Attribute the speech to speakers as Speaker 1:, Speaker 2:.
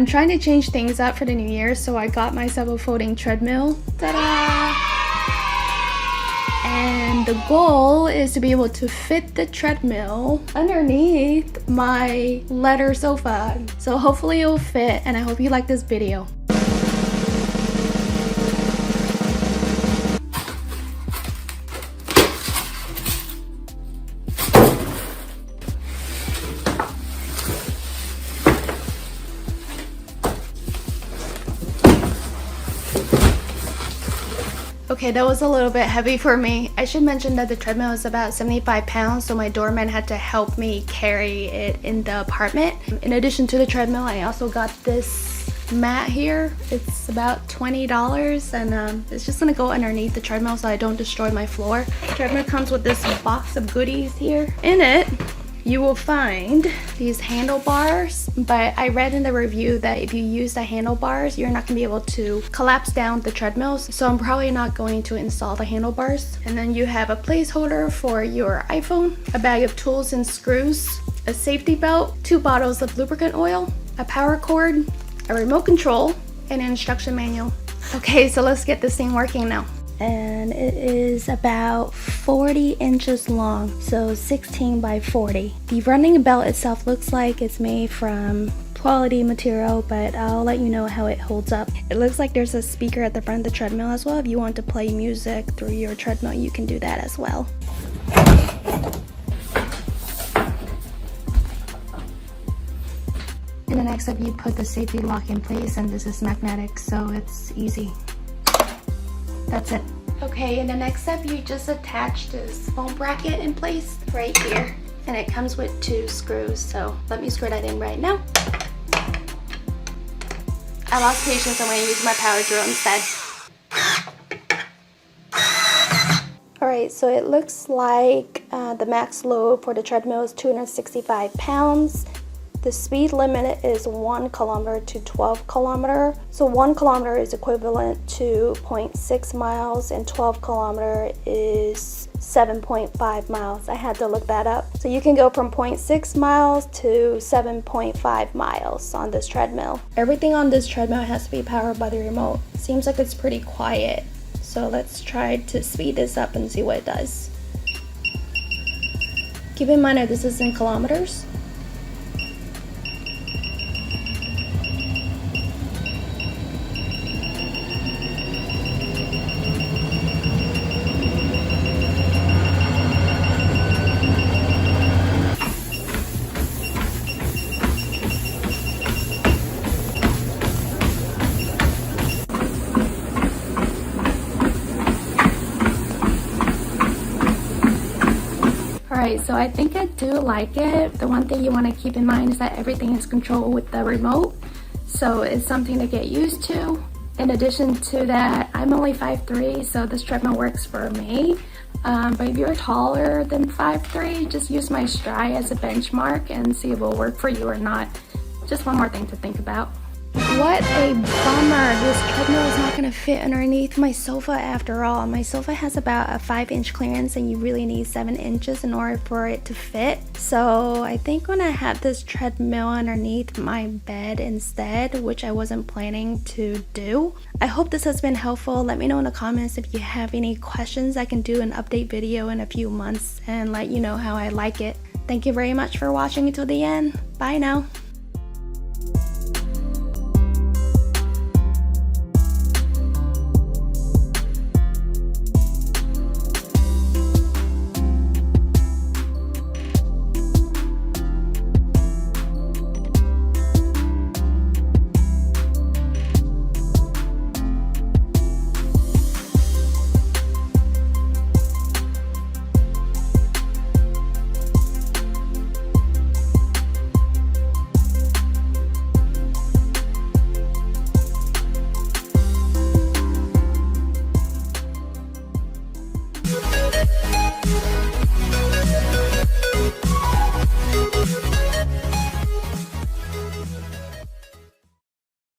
Speaker 1: I'm trying to change things up for the new year, so I got myself a folding treadmill. Ta-da! And the goal is to be able to fit the treadmill underneath my leather sofa. So hopefully it'll fit, and I hope you like this video. Okay, that was a little bit heavy for me. I should mention that the treadmill is about 75 pounds, so my doorman had to help me carry it in the apartment. In addition to the treadmill, I also got this mat here. It's about $20, and it's just gonna go underneath the treadmill so I don't destroy my floor. The treadmill comes with this box of goodies here. In it, you will find these handlebars, but I read in the review that if you use the handlebars, you're not gonna be able to collapse down the treadmills, so I'm probably not going to install the handlebars. And then you have a placeholder for your iPhone, a bag of tools and screws, a safety belt, 2 bottles of lubricant oil, a power cord, a remote control, and an instruction manual. Okay, so let's get this thing working now. And it is about 40 inches long, so 16 by 40. The running belt itself looks like it's made from quality material, but I'll let you know how it holds up. It looks like there's a speaker at the front of the treadmill as well. If you want to play music through your treadmill, you can do that as well. And the next step, you put the safety lock in place, and this is magnetic, so it's easy. That's it. Okay, in the next step, you just attach this foam bracket in place right here, and it comes with 2 screws, so let me screw that in right now. I lost patience, I'm going to use my power drill instead. Alright, so it looks like the max load for the treadmill is 265 pounds. The speed limit is 1 kilometer to 12 kilometer. So 1 kilometer is equivalent to 0.6 miles and 12 kilometer is 7.5 miles. I had to look that up. So you can go from 0.6 miles to 7.5 miles on this treadmill. Everything on this treadmill has to be powered by the remote. Seems like it's pretty quiet. So let's try to speed this up and see what it does. Keep in mind that this is in kilometers. Alright, so I think I do like it. The one thing you want to keep in mind is that everything is controlled with the remote, so it's something to get used to. In addition to that, I'm only 5'3", so this treadmill works for me. But if you're taller than 5'3", just use my stride as a benchmark and see if it will work for you or not. Just one more thing to think about. What a bummer. This treadmill is not going to fit underneath my sofa after all. My sofa has about a 5-inch clearance, and you really need 7 inches in order for it to fit. So I think when I have this treadmill underneath my bed instead, which I wasn't planning to do. I hope this has been helpful. Let me know in the comments if you have any questions. I can do an update video in a few months and let you know how I like it. Thank you very much for watching until the end. Bye now.